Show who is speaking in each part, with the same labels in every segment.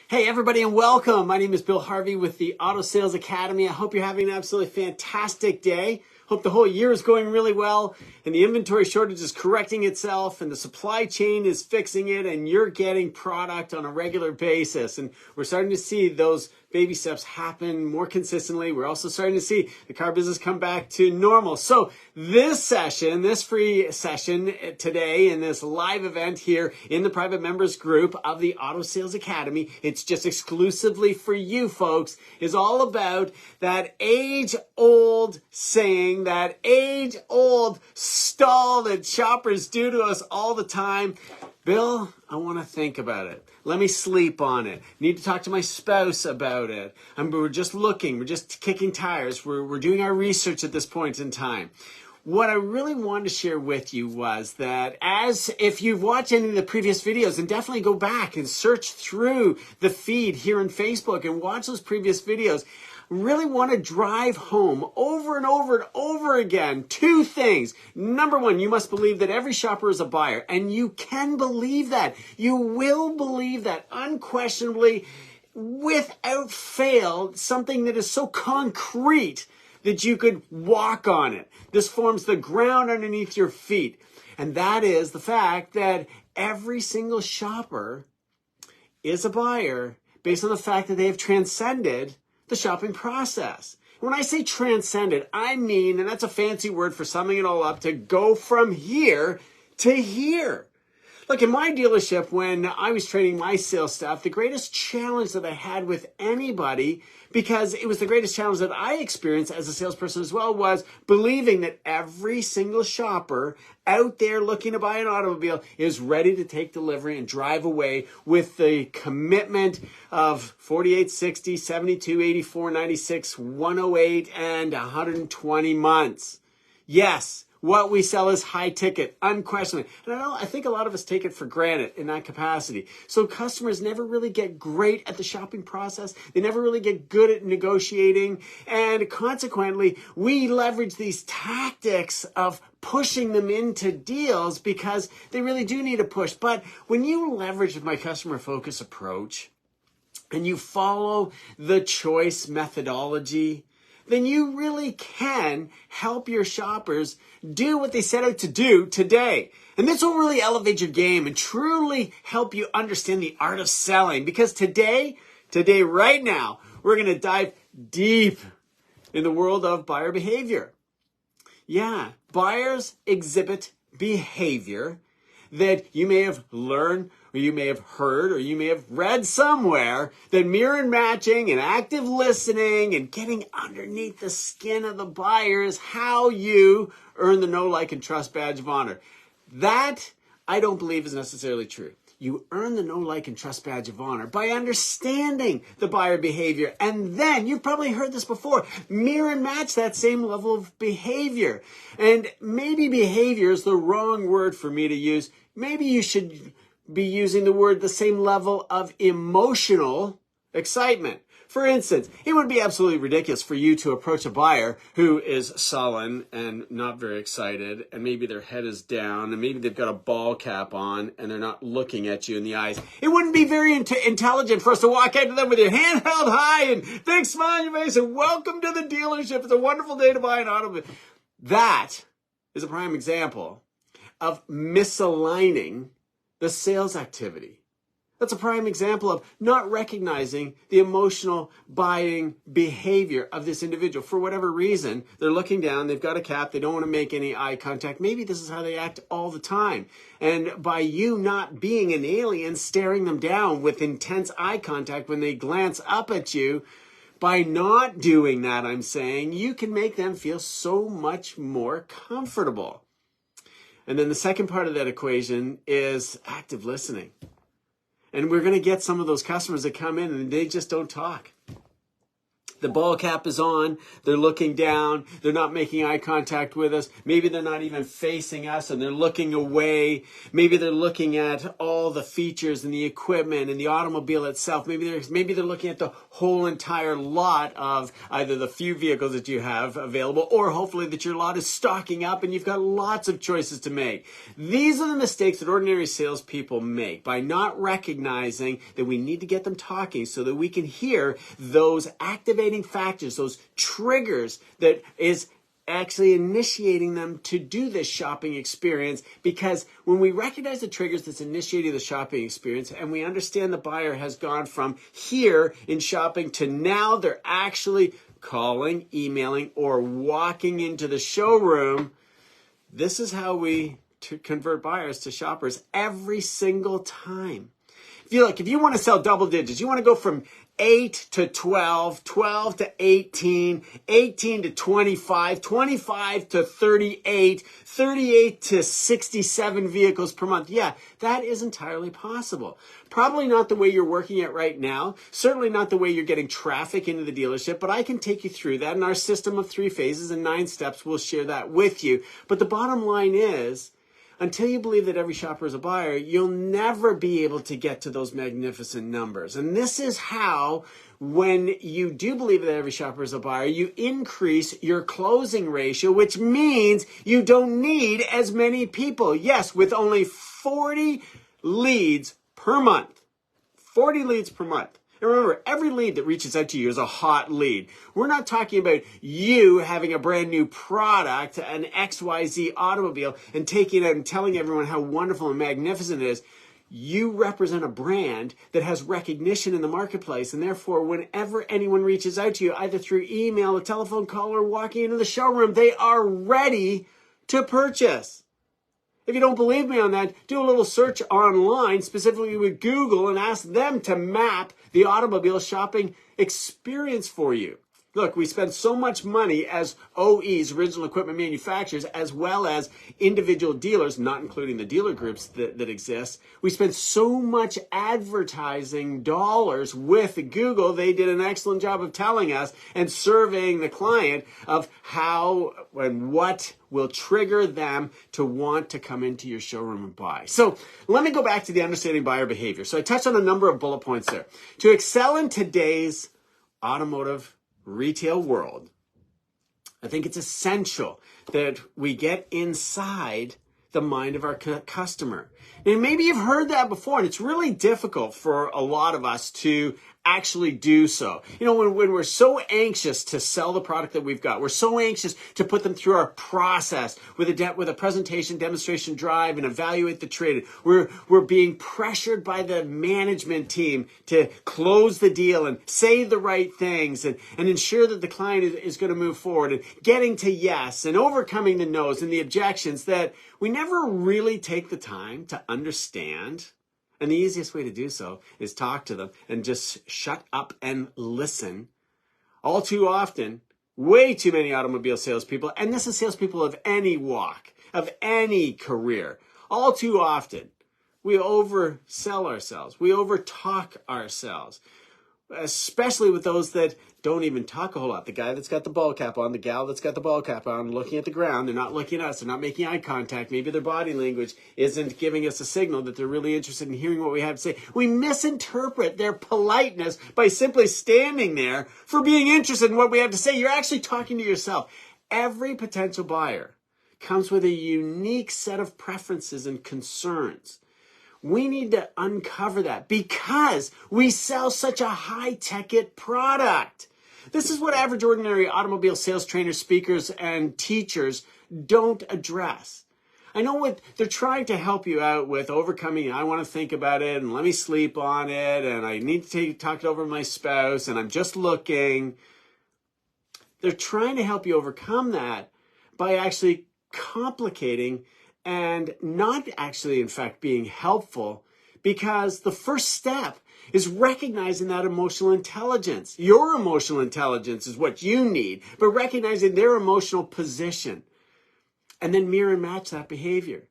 Speaker 1: Hey everybody and welcome. My name is Bill Harvey with the Auto Sales Academy. I hope you're having an absolutely fantastic day. Hope the whole year is going really well and the inventory shortage is correcting itself and the supply chain is fixing it and you're getting product on a regular basis. And we're starting to see those baby steps happen more consistently. We're also starting to see the car business come back to normal. So this session, this free session today in this live event here in the private members group of the Auto Sales Academy, it's just exclusively for you folks, is all about that age-old saying, that age-old stall that shoppers do to us all the time. Bill, I want to think about it. Let me sleep on it. Need to talk to my spouse about it. We're just looking. We're just kicking tires. We're doing our research at this point in time. What I really wanted to share with you was that if you've watched any of the previous videos, and definitely go back and search through the feed here on Facebook and watch those previous videos, really want to drive home over and over and over again two things. Number one, you must believe that every shopper is a buyer, and you can believe that. You will believe that unquestionably, without fail, something that is so concrete that you could walk on it. This forms the ground underneath your feet. And that is the fact that every single shopper is a buyer based on the fact that they have transcended the shopping process. When I say transcended, I mean, and that's a fancy word for summing it all up, to go from here to here. Look, in my dealership, when I was training my sales staff, the greatest challenge that I had with anybody, because it was the greatest challenge that I experienced as a salesperson as well, was believing that every single shopper out there looking to buy an automobile is ready to take delivery and drive away with the commitment of 48, 60, 72, 84, 96, 108, and 120 months. Yes. What we sell is high ticket, unquestionably. And I think a lot of us take it for granted in that capacity. So customers never really get great at the shopping process. They never really get good at negotiating. And consequently, we leverage these tactics of pushing them into deals because they really do need a push. But when you leverage my customer focus approach and you follow the choice methodology, then you really can help your shoppers do what they set out to do today. And this will really elevate your game and truly help you understand the art of selling. Because today, right now, we're going to dive deep in the world of buyer behavior. Yeah, buyers exhibit behavior that you may have learned, or you may have heard, or you may have read somewhere, that mirror and matching and active listening and getting underneath the skin of the buyer is how you earn the know, like, and trust badge of honor. That, I don't believe, is necessarily true. You earn the know, like, and trust badge of honor by understanding the buyer behavior. And then, you've probably heard this before, mirror and match that same level of behavior. And maybe behavior is the wrong word for me to use. Maybe you should be using the same level of emotional excitement. For instance, it would be absolutely ridiculous for you to approach a buyer who is sullen and not very excited, and maybe their head is down, and maybe they've got a ball cap on, and they're not looking at you in the eyes. It wouldn't be very intelligent for us to walk out to them with your hand held high and big smile on your face and welcome to the dealership. It's a wonderful day to buy an automobile. That is a prime example of misaligning the sales activity. That's a prime example of not recognizing the emotional buying behavior of this individual. For whatever reason, they're looking down, they've got a cap, they don't want to make any eye contact. Maybe this is how they act all the time. And by you not being an alien, staring them down with intense eye contact when they glance up at you, by not doing that, I'm saying, you can make them feel so much more comfortable. And then the second part of that equation is active listening. And we're going to get some of those customers that come in and they just don't talk. The ball cap is on, they're looking down, they're not making eye contact with us. Maybe they're not even facing us and they're looking away. Maybe they're looking at all the features and the equipment and the automobile itself. Maybe they're looking at the whole entire lot of either the few vehicles that you have available, or hopefully that your lot is stocking up and you've got lots of choices to make. These are the mistakes that ordinary salespeople make by not recognizing that we need to get them talking so that we can hear those activating factors, those triggers that is actually initiating them to do this shopping experience. Because when we recognize the triggers that's initiating the shopping experience and we understand the buyer has gone from here in shopping to now they're actually calling, emailing, or walking into the showroom, this is how we convert buyers to shoppers every single time. If you want to sell double digits, you want to go from 8 to 12, 12 to 18, 18 to 25, 25 to 38, 38 to 67 vehicles per month. Yeah, that is entirely possible. Probably not the way you're working it right now. Certainly not the way you're getting traffic into the dealership, but I can take you through that. In our system of 3 phases and 9 steps, we'll share that with you. But the bottom line is, until you believe that every shopper is a buyer, you'll never be able to get to those magnificent numbers. And this is how, when you do believe that every shopper is a buyer, you increase your closing ratio, which means you don't need as many people. Yes, with only 40 leads per month. 40 leads per month. And remember, every lead that reaches out to you is a hot lead. We're not talking about you having a brand new product, an XYZ automobile, and taking it out and telling everyone how wonderful and magnificent it is. You represent a brand that has recognition in the marketplace, and therefore, whenever anyone reaches out to you, either through email, a telephone call, or walking into the showroom, they are ready to purchase. If you don't believe me on that, do a little search online, specifically with Google, and ask them to map the automobile shopping experience for you. Look, we spend so much money as OEs, original equipment manufacturers, as well as individual dealers, not including the dealer groups that exist. We spend so much advertising dollars with Google. They did an excellent job of telling us and surveying the client of how and what will trigger them to want to come into your showroom and buy. So let me go back to the understanding buyer behavior. So I touched on a number of bullet points there. To excel in today's automotive retail world, I think it's essential that we get inside the mind of our customer. And maybe you've heard that before, and it's really difficult for a lot of us to actually do so. You know, when we're so anxious to sell the product that we've got, we're so anxious to put them through our process with a presentation, demonstration, drive, and evaluate the trade. We're being pressured by the management team to close the deal and say the right things and ensure that the client is going to move forward, and getting to yes and overcoming the no's and the objections, that we never really take the time to understand. And the easiest way to do so is talk to them and just shut up and listen. All too often, way too many automobile salespeople, and this is salespeople of any walk, of any career, all too often, we oversell ourselves. We overtalk ourselves, especially with those that don't even talk a whole lot. The guy that's got the ball cap on, the gal that's got the ball cap on, looking at the ground, they're not looking at us, they're not making eye contact. Maybe their body language isn't giving us a signal that they're really interested in hearing what we have to say. We misinterpret their politeness by simply standing there for being interested in what we have to say. You're actually talking to yourself. Every potential buyer comes with a unique set of preferences and concerns. We need to uncover that because we sell such a high-ticket product. This is what average ordinary automobile sales trainers, speakers, and teachers don't address. I know what they're trying to help you out with, overcoming, I want to think about it, and let me sleep on it, and I need to talk it over with my spouse, and I'm just looking. They're trying to help you overcome that by actually complicating and not actually, in fact, being helpful, because the first step is recognizing that emotional intelligence. Your emotional intelligence is what you need, but recognizing their emotional position and then mirror and match that behavior.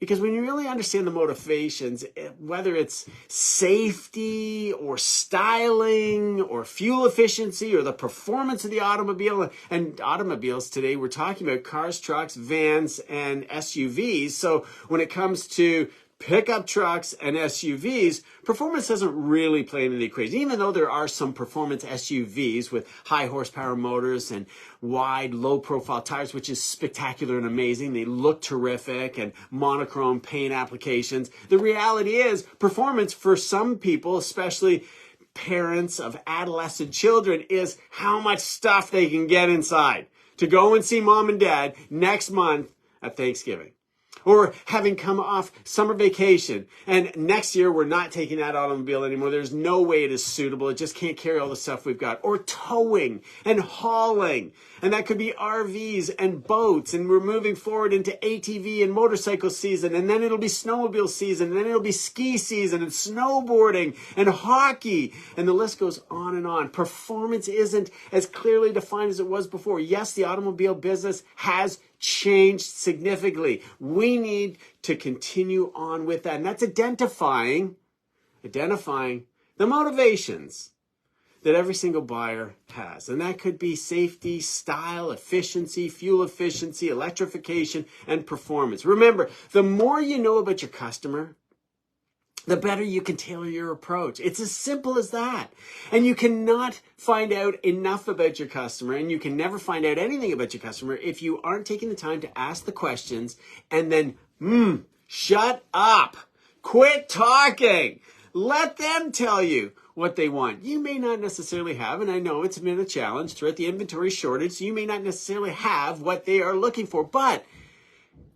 Speaker 1: Because when you really understand the motivations, whether it's safety or styling or fuel efficiency or the performance of the automobile, and automobiles today, we're talking about cars, trucks, vans, and SUVs. So when it comes to pickup trucks and SUVs, performance doesn't really play into the equation, even though there are some performance SUVs with high horsepower motors and wide, low profile tires, which is spectacular and amazing. They look terrific, and monochrome paint applications. The reality is performance for some people, especially parents of adolescent children, is how much stuff they can get inside to go and see mom and dad next month at Thanksgiving. Or having come off summer vacation, and next year we're not taking that automobile anymore. There's no way it is suitable. It just can't carry all the stuff we've got. Or towing and hauling. And that could be RVs and boats. And we're moving forward into ATV and motorcycle season. And then it'll be snowmobile season. And then it'll be ski season and snowboarding and hockey. And the list goes on and on. Performance isn't as clearly defined as it was before. Yes, the automobile business has changed significantly. We need to continue on with that. And that's identifying the motivations that every single buyer has. And that could be safety, style, efficiency, fuel efficiency, electrification, and performance. Remember, the more you know about your customer, the better you can tailor your approach. It's as simple as that. And you cannot find out enough about your customer, and you can never find out anything about your customer if you aren't taking the time to ask the questions and then, shut up. Quit talking. Let them tell you what they want. You may not necessarily have, and I know it's been a challenge throughout the inventory shortage, so you may not necessarily have what they are looking for. But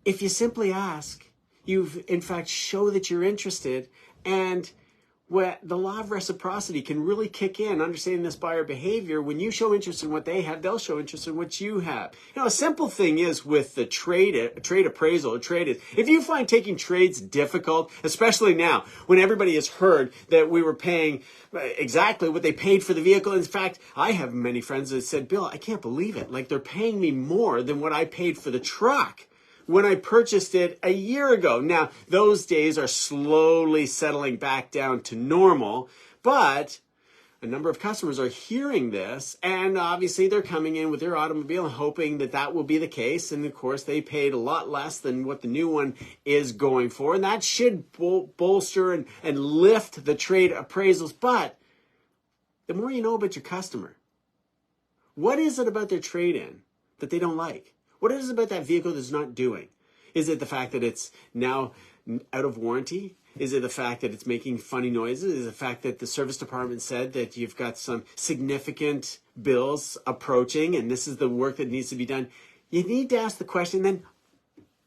Speaker 1: if you simply ask, you've in fact show that you're interested, and the law of reciprocity can really kick in, understanding this buyer behavior. When you show interest in what they have, they'll show interest in what you have. You know, a simple thing is with the trade appraisal or trade, if you find taking trades difficult, especially now when everybody has heard that we were paying exactly what they paid for the vehicle. In fact, I have many friends that said, Bill, I can't believe it. Like, they're paying me more than what I paid for the truck when I purchased it a year ago. Now, those days are slowly settling back down to normal, but a number of customers are hearing this, and obviously they're coming in with their automobile and hoping that that will be the case. And of course, they paid a lot less than what the new one is going for, and that should bolster and lift the trade appraisals. But the more you know about your customer, what is it about their trade-in that they don't like? What is it about that vehicle that's not doing? Is it the fact that it's now out of warranty? Is it the fact that it's making funny noises? Is it the fact that the service department said that you've got some significant bills approaching and this is the work that needs to be done? You need to ask the question, then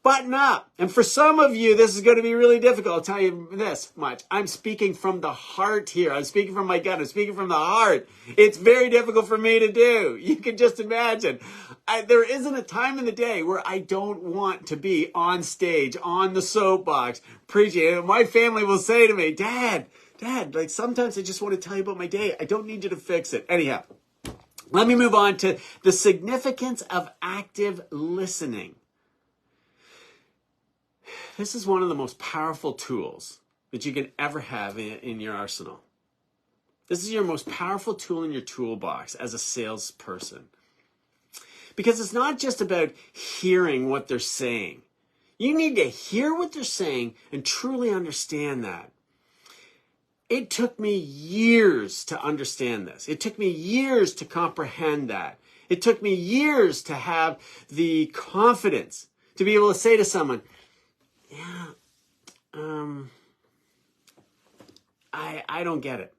Speaker 1: button up. And for some of you, this is going to be really difficult. I'll tell you this much. I'm speaking from the heart here. I'm speaking from my gut. I'm speaking from the heart. It's very difficult for me to do. You can just imagine. There isn't a time in the day where I don't want to be on stage, on the soapbox, preaching. My family will say to me, Dad, like sometimes I just want to tell you about my day. I don't need you to fix it. Anyhow, let me move on to the significance of active listening. This is one of the most powerful tools that you can ever have in your arsenal. This is your most powerful tool in your toolbox as a salesperson. Because it's not just about hearing what they're saying. You need to hear what they're saying and truly understand that. It took me years to understand this. It took me years to comprehend that. It took me years to have the confidence to be able to say to someone, I don't get it.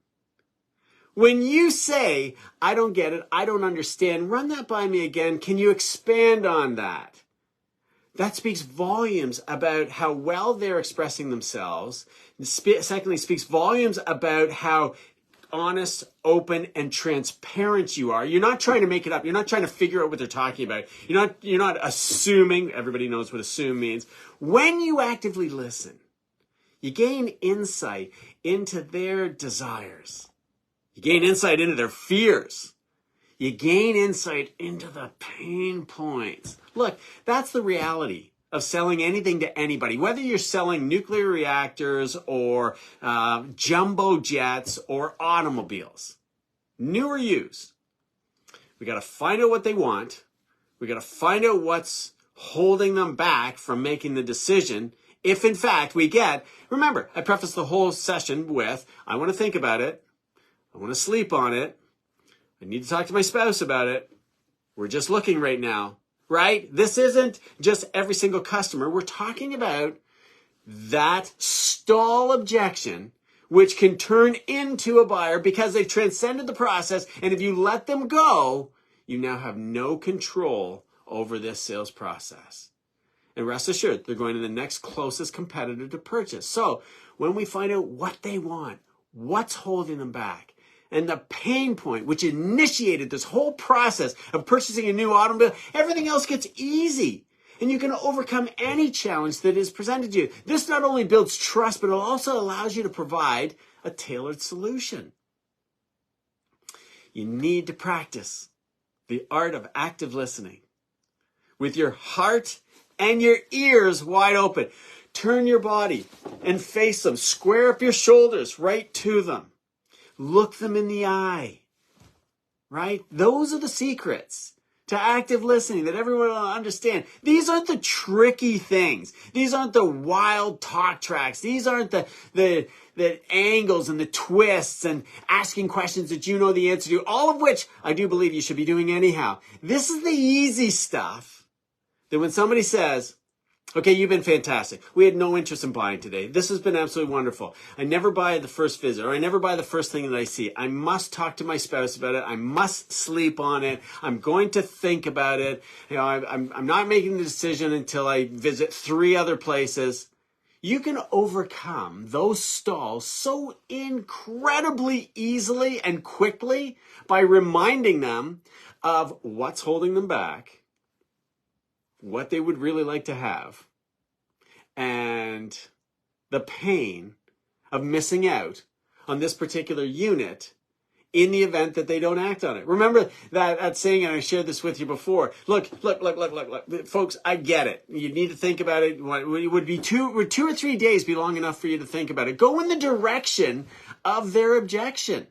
Speaker 1: When you say, I don't get it, I don't understand, run that by me again. Can you expand on that? That speaks volumes about how well they're expressing themselves. Secondly, speaks volumes about how honest, open, and transparent you are. You're not trying to make it up. You're not trying to figure out what they're talking about. You're not assuming. Everybody knows what assume means. When you actively listen, you gain insight into their desires. You gain insight into their fears. You gain insight into the pain points. Look, that's the reality of selling anything to anybody, whether you're selling nuclear reactors or jumbo jets or automobiles, new or used. We got to find out what they want. We got to find out what's holding them back from making the decision. If in fact we get, remember, I prefaced the whole session with, I want to think about it. I want to sleep on it. I need to talk to my spouse about it. We're just looking right now, right? This isn't just every single customer. We're talking about that stall objection, which can turn into a buyer because they've transcended the process. And if you let them go, you now have no control over this sales process. And rest assured, they're going to the next closest competitor to purchase. So when we find out what they want, what's holding them back, and the pain point which initiated this whole process of purchasing a new automobile, everything else gets easy. And you can overcome any challenge that is presented to you. This not only builds trust, but it also allows you to provide a tailored solution. You need to practice the art of active listening with your heart and your ears wide open. Turn your body and face them. Square up your shoulders right to them. Look them in the eye, right? Those are the secrets to active listening that everyone will understand. These aren't the tricky things. These aren't the wild talk tracks. These aren't the angles and the twists and asking questions that you know the answer to, all of which I do believe you should be doing anyhow. This is the easy stuff that when somebody says, okay, you've been fantastic. We had no interest in buying today. This has been absolutely wonderful. I never buy the first visit, or I never buy the first thing that I see. I must talk to my spouse about it. I must sleep on it. I'm going to think about it. You know, I'm not making the decision until I visit 3 other places. You can overcome those stalls so incredibly easily and quickly by reminding them of what's holding them back, what they would really like to have, and the pain of missing out on this particular unit in the event that they don't act on it. Remember that saying, and I shared this with you before. Look, folks, I get it. You need to think about it. Would 2 or 3 days be long enough for you to think about it? Go in the direction of their objection,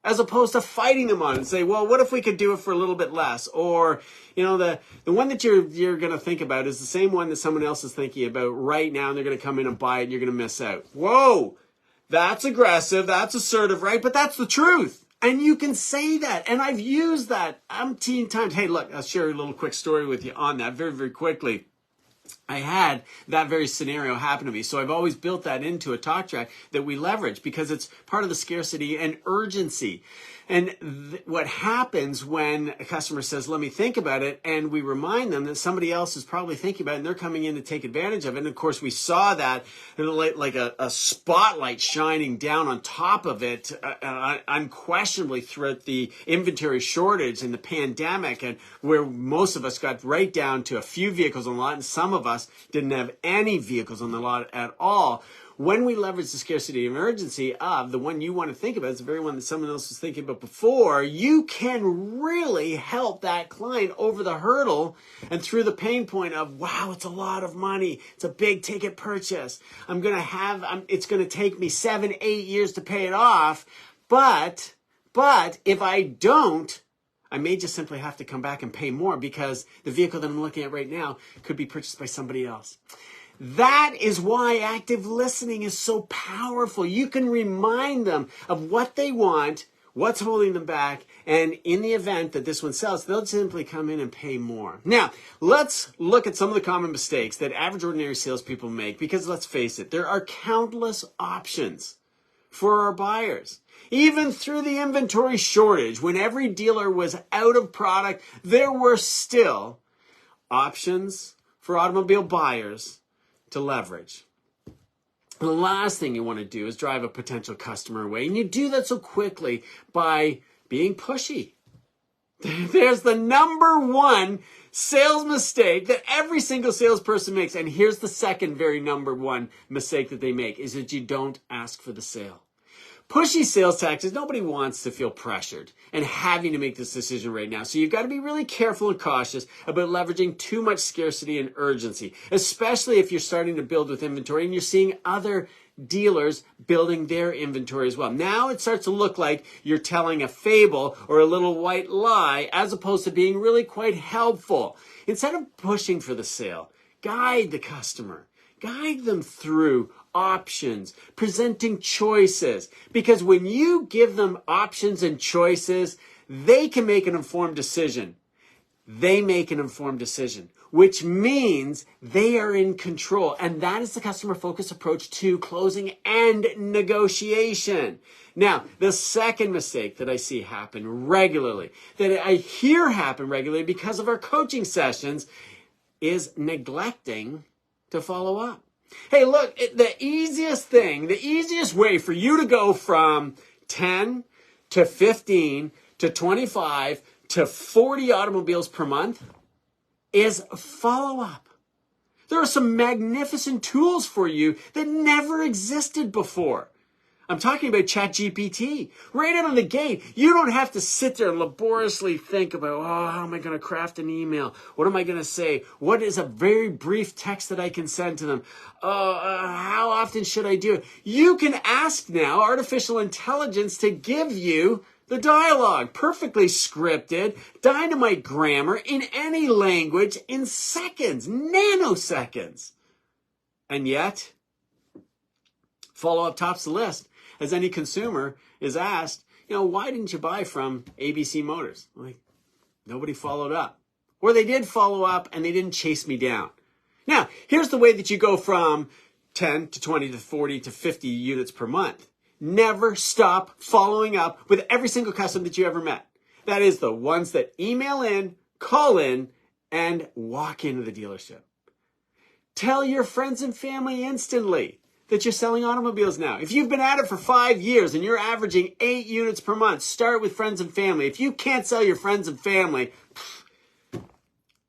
Speaker 1: as opposed to fighting them on it and say, well, what if we could do it for a little bit less? Or, you know, the one that you're going to think about is the same one that someone else is thinking about right now, and they're going to come in and buy it and you're going to miss out. Whoa, that's aggressive. That's assertive, right? But that's the truth. And you can say that. And I've used that umpteen times. Hey, look, I'll share a little quick story with you on that very, very quickly. I had that very scenario happen to me. So I've always built that into a talk track that we leverage because it's part of the scarcity and urgency. And what happens when a customer says, let me think about it, and we remind them that somebody else is probably thinking about it and they're coming in to take advantage of it. And of course, we saw that like a spotlight shining down on top of it unquestionably throughout the inventory shortage and the pandemic, and where most of us got right down to a few vehicles on the lot and some of us didn't have any vehicles on the lot at all. When we leverage the scarcity and urgency of the one you want to think about, it's the very one that someone else was thinking about before, you can really help that client over the hurdle and through the pain point of, wow, it's a lot of money. It's a big ticket purchase. It's going to take me 7-8 years to pay it off. But if I don't, I may just simply have to come back and pay more because the vehicle that I'm looking at right now could be purchased by somebody else. That is why active listening is so powerful. You can remind them of what they want, what's holding them back, and in the event that this one sells, they'll simply come in and pay more. Now, let's look at some of the common mistakes that average ordinary salespeople make, because let's face it, there are countless options for our buyers. Even through the inventory shortage, when every dealer was out of product, there were still options for automobile buyers to leverage. And the last thing you want to do is drive a potential customer away. And you do that so quickly by being pushy. There's the number one sales mistake that every single salesperson makes. And here's the second very number one mistake that they make is that you don't ask for the sale. Pushy sales tactics, nobody wants to feel pressured and having to make this decision right now. So you've got to be really careful and cautious about leveraging too much scarcity and urgency, especially if you're starting to build with inventory and you're seeing other dealers building their inventory as well. Now it starts to look like you're telling a fable or a little white lie as opposed to being really quite helpful. Instead of pushing for the sale, guide the customer. Guide them through options, presenting choices. Because when you give them options and choices, they can make an informed decision. They make an informed decision, which means they are in control. And that is the customer-focused approach to closing and negotiation. Now, the second mistake that I see happen regularly, that I hear happen regularly because of our coaching sessions, is neglecting to follow up. Hey, look, the easiest way for you to go from 10 to 15 to 25 to 40 automobiles per month is follow up. There are some magnificent tools for you that never existed before. I'm talking about ChatGPT. Right out of the gate, you don't have to sit there and laboriously think about, how am I going to craft an email? What am I going to say? What is a very brief text that I can send to them? How often should I do it? You can ask now artificial intelligence to give you the dialogue, perfectly scripted, dynamite grammar in any language in seconds, nanoseconds. And yet, follow-up tops the list. As any consumer is asked, why didn't you buy from ABC Motors? Like, nobody followed up. Or they did follow up and they didn't chase me down. Now, here's the way that you go from 10 to 20 to 40 to 50 units per month. Never stop following up with every single customer that you ever met. That is the ones that email in, call in, and walk into the dealership. Tell your friends and family instantly that you're selling automobiles now. If you've been at it for 5 years and you're averaging 8 units per month, start with friends and family. If you can't sell your friends and family,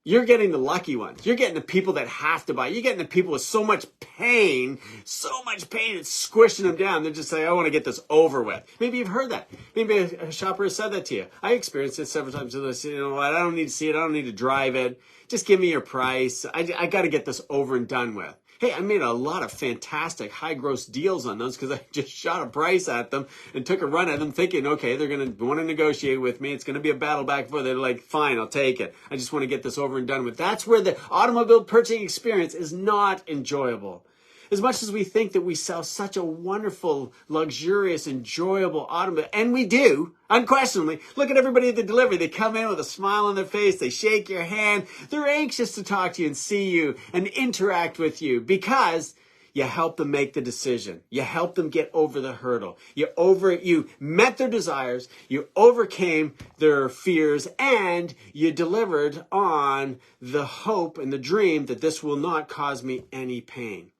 Speaker 1: you're getting the lucky ones. You're getting the people that have to buy. You're getting the people with so much pain, it's squishing them down. They're just saying, I want to get this over with. Maybe you've heard that. Maybe a shopper has said that to you. I experienced it several times. I said, I don't need to see it. I don't need to drive it. Just give me your price. I got to get this over and done with. Hey, I made a lot of fantastic high gross deals on those because I just shot a price at them and took a run at them thinking, okay, they're going to want to negotiate with me. It's going to be a battle back and forth. They're like, fine, I'll take it. I just want to get this over and done with. That's where the automobile purchasing experience is not enjoyable. As much as we think that we sell such a wonderful, luxurious, enjoyable automobile, and we do, unquestionably, look at everybody at the delivery. They come in with a smile on their face. They shake your hand. They're anxious to talk to you and see you and interact with you because you help them make the decision. You help them get over the hurdle. You met their desires. You overcame their fears, and you delivered on the hope and the dream that this will not cause me any pain.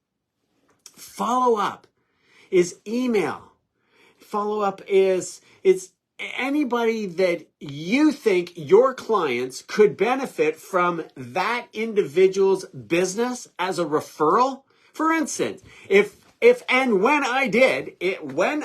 Speaker 1: Follow up is email. Follow up is anybody that you think your clients could benefit from that individual's business as a referral. For instance, when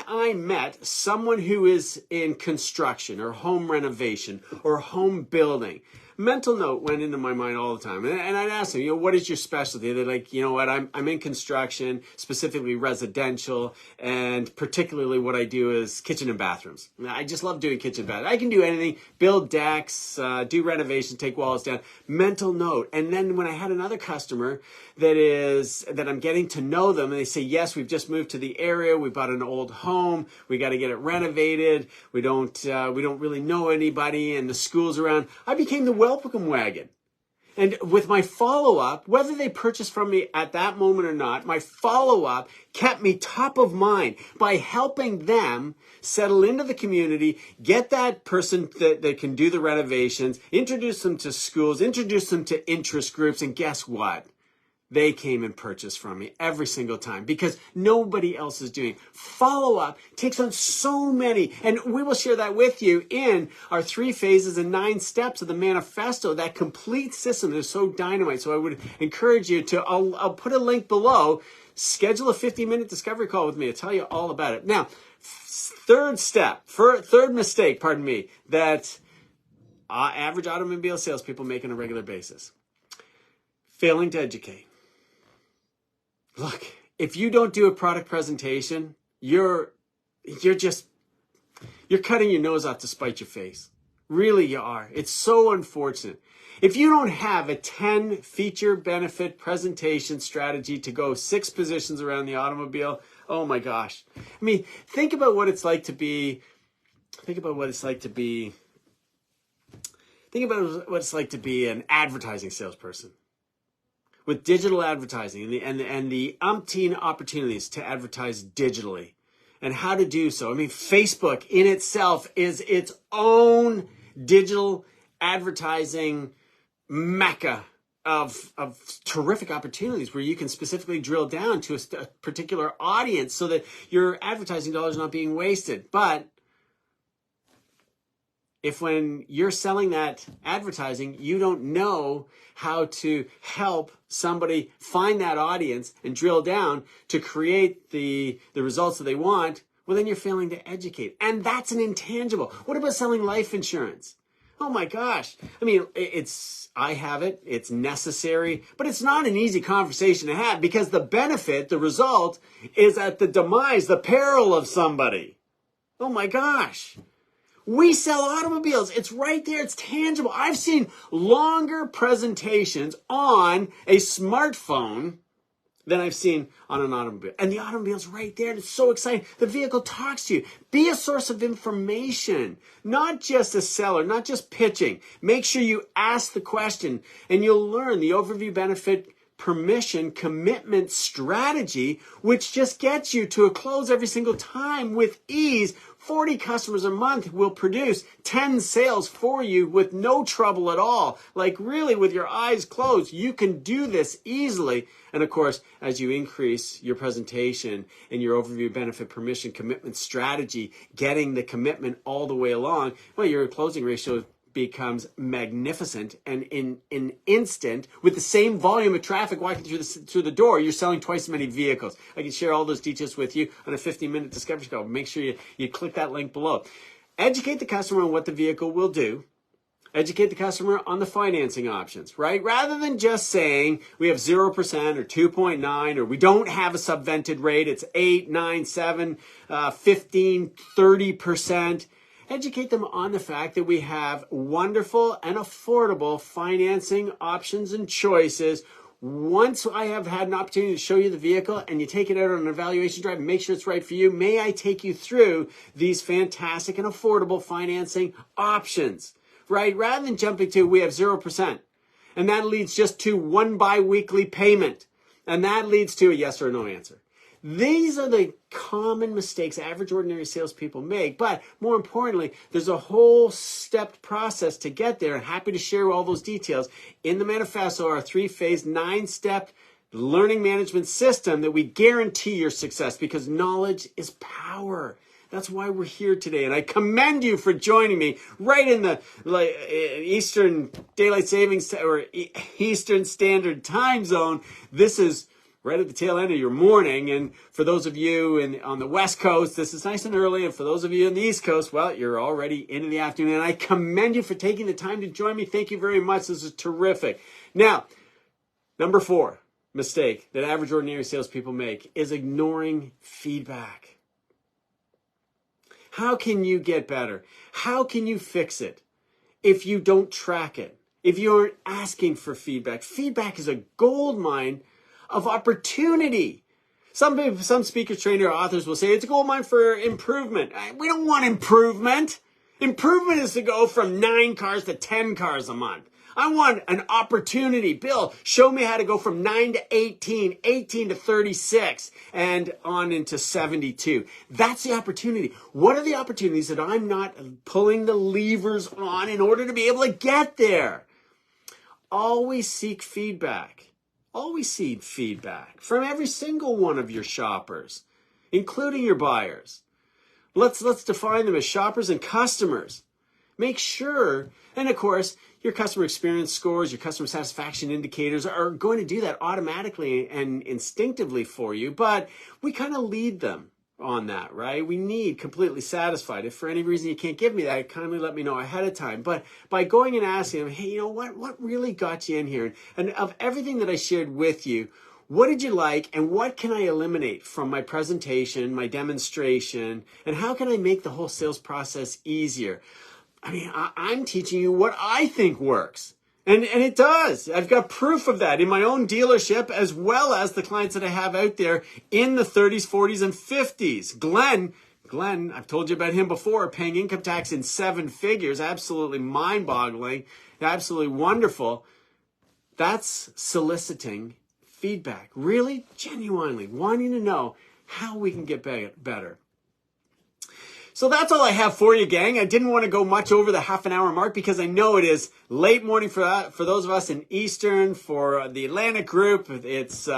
Speaker 1: I met someone who is in construction or home renovation or home building, mental note went into my mind all the time. And I'd ask them, what is your specialty? They're like, I'm in construction, specifically residential, and particularly what I do is kitchen and bathrooms. I just love doing kitchen and bathrooms. I can do anything, build decks, do renovation, take walls down. Mental note. And then when I had another customer that I'm getting to know them, and they say, yes, we've just moved to the area. We bought an old home. We got to get it renovated. We don't really know anybody, and the school's around. I became the welcome wagon. And with my follow-up, whether they purchased from me at that moment or not, my follow-up kept me top of mind by helping them settle into the community, get that person that can do the renovations, introduce them to schools, introduce them to interest groups, and guess what? They came and purchased from me every single time because nobody else is doing. Follow-up takes on so many, and we will share that with you in our 3 phases and 9 steps of the manifesto, that complete system that is so dynamite. So I would encourage you to, I'll put a link below, schedule a 50-minute discovery call with me. I'll tell you all about it. Now, Third mistake, pardon me, that average automobile salespeople make on a regular basis. Failing to educate. Look, if you don't do a product presentation, you're cutting your nose off to spite your face. Really, you are. It's so unfortunate. If you don't have a 10 feature benefit presentation strategy to go 6 positions around the automobile, oh my gosh. I mean, think about what it's like to be an advertising salesperson with digital advertising and the umpteen opportunities to advertise digitally and how to do so. I mean, Facebook in itself is its own digital advertising mecca of terrific opportunities where you can specifically drill down to a particular audience so that your advertising dollars are not being wasted. But if when you're selling that advertising, you don't know how to help somebody find that audience and drill down to create the results that they want, well, then you're failing to educate. And that's an intangible. What about selling life insurance? Oh my gosh. I mean, I have it, it's necessary, but it's not an easy conversation to have because the benefit, the result, is at the demise, the peril of somebody. Oh my gosh. We sell automobiles. It's right there. It's tangible. I've seen longer presentations on a smartphone than I've seen on an automobile. And the automobile's right there. And it's so exciting. The vehicle talks to you. Be a source of information, not just a seller, not just pitching. Make sure you ask the question and you'll learn the overview, benefit, permission, commitment strategy, which just gets you to a close every single time with ease. 40 customers a month will produce 10 sales for you with no trouble at all. Like really with your eyes closed, you can do this easily. And of course, as you increase your presentation and your overview, benefit, permission, commitment strategy, getting the commitment all the way along, well, your closing ratio becomes magnificent, and in an instant, with the same volume of traffic walking through the door, you're selling twice as many vehicles. I can share all those details with you on a 15-minute discovery call. Make sure you click that link below. Educate the customer on what the vehicle will do. Educate the customer on the financing options, right? Rather than just saying we have 0% or 2.9 or we don't have a subvented rate, it's 8, 9, 7, 15, 30%. Educate them on the fact that we have wonderful and affordable financing options and choices. Once I have had an opportunity to show you the vehicle and you take it out on an evaluation drive and make sure it's right for you, may I take you through these fantastic and affordable financing options, right? Rather than jumping to we have 0%. And that leads just to one bi-weekly payment. And that leads to a yes or no answer. These are the common mistakes average ordinary salespeople make, but more importantly, there's a whole stepped process to get there. I'm happy to share all those details in the manifesto, our 3-phase, 9-step learning management system that we guarantee your success because knowledge is power. That's why we're here today, and I commend you for joining me right in the Eastern Daylight Savings or Eastern Standard Time Zone. This is right at the tail end of your morning. And for those of you on the West Coast, this is nice and early. And for those of you on the East Coast, well, you're already into the afternoon. And I commend you for taking the time to join me. Thank you very much. This is terrific. Now, number 4 mistake that average ordinary salespeople make is ignoring feedback. How can you get better? How can you fix it if you don't track it? If you aren't asking for feedback? Feedback is a gold mine of opportunity. Some speakers, trainers, or authors will say it's a gold mine for improvement. We don't want improvement. Improvement is to go from 9 cars to 10 cars a month. I want an opportunity. Bill, show me how to go from 9 to 18, 18 to 36, and on into 72. That's the opportunity. What are the opportunities that I'm not pulling the levers on in order to be able to get there? Always seek feedback. Always seek feedback from every single one of your shoppers, including your buyers. Let's define them as shoppers and customers. Make sure, and of course, your customer experience scores, your customer satisfaction indicators are going to do that automatically and instinctively for you, but we kind of lead them. on that, right? We need completely satisfied. If for any reason you can't give me that, kindly let me know ahead of time. But by going and asking them, hey, you know what really got you in here? And of everything that I shared with you, what did you like and what can I eliminate from my presentation, my demonstration, and how can I make the whole sales process easier? I mean, I'm teaching you what I think works. And it does. I've got proof of that in my own dealership as well as the clients that I have out there in the 30s, 40s, and 50s. Glenn, I've told you about him before, paying income tax in 7 figures, absolutely mind-boggling, absolutely wonderful. That's soliciting feedback, really, genuinely wanting to know how we can get better. So that's all I have for you, gang. I didn't want to go much over the half-an-hour mark because I know it is late morning for those of us in Eastern. For the Atlantic group, it's,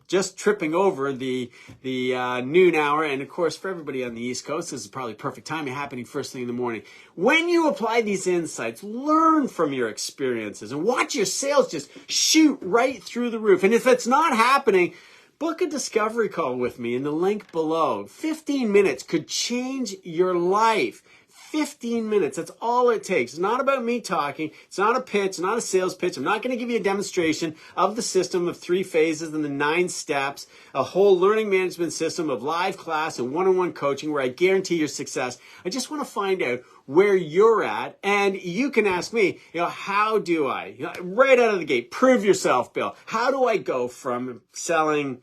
Speaker 1: just tripping over the noon hour. And, of course, for everybody on the East Coast, this is probably perfect timing, happening first thing in the morning. When you apply these insights, learn from your experiences and watch your sales just shoot right through the roof. And if it's not happening, book a discovery call with me in the link below. 15 minutes could change your life. 15 minutes, that's all it takes. It's not about me talking. It's not a pitch, not a sales pitch. I'm not going to give you a demonstration of the system of 3 phases and the 9 steps, a whole learning management system of live class and one-on-one coaching where I guarantee your success. I just want to find out where you're at, and you can ask me, how do I, right out of the gate, prove yourself, Bill. How do I go from selling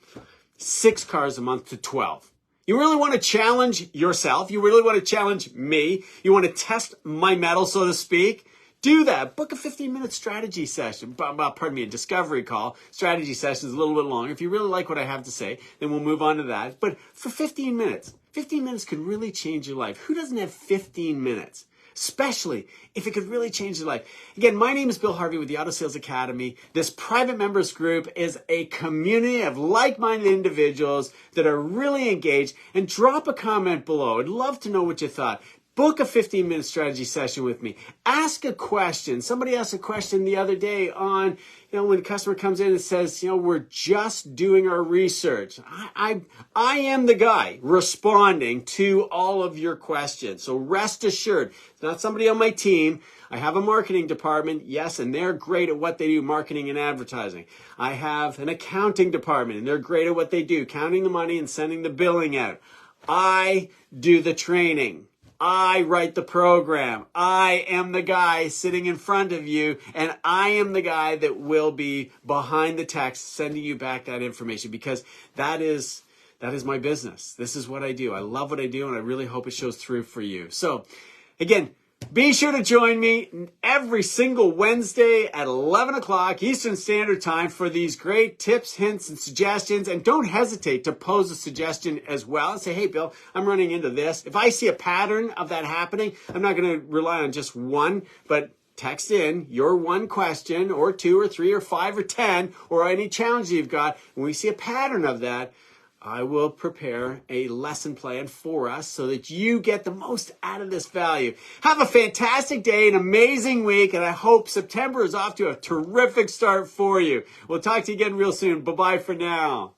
Speaker 1: 6 cars a month to 12? You really want to challenge yourself. You really want to challenge me. You want to test my mettle, so to speak. Do that. Book a 15-minute strategy session. A discovery call. Strategy session is a little bit long. If you really like what I have to say, then we'll move on to that. But for 15 minutes, 15 minutes could really change your life. Who doesn't have 15 minutes? Especially if it could really change your life. Again, my name is Bill Harvey with the Auto Sales Academy. This private members group is a community of like-minded individuals that are really engaged. And drop a comment below. I'd love to know what you thought. Book a 15-minute strategy session with me. Ask a question. Somebody asked a question the other day on, when a customer comes in and says, we're just doing our research. I am the guy responding to all of your questions. So rest assured, it's not somebody on my team. I have a marketing department, yes, and they're great at what they do, marketing and advertising. I have an accounting department, and they're great at what they do, counting the money and sending the billing out. I do the training. I write the program. I am the guy sitting in front of you, and I am the guy that will be behind the text sending you back that information, because that is my business. This is what I do. I love what I do, and I really hope it shows through for you. So, again, be sure to join me every single Wednesday at 11 o'clock Eastern Standard Time for these great tips, hints, and suggestions. And don't hesitate to pose a suggestion as well and say, hey, Bill, I'm running into this. If I see a pattern of that happening, I'm not going to rely on just one, but text in your one question or 2 or 3 or 5 or 10 or any challenge you've got. When we see a pattern of that, I will prepare a lesson plan for us so that you get the most out of this value. Have a fantastic day, an amazing week, and I hope September is off to a terrific start for you. We'll talk to you again real soon. Bye-bye for now.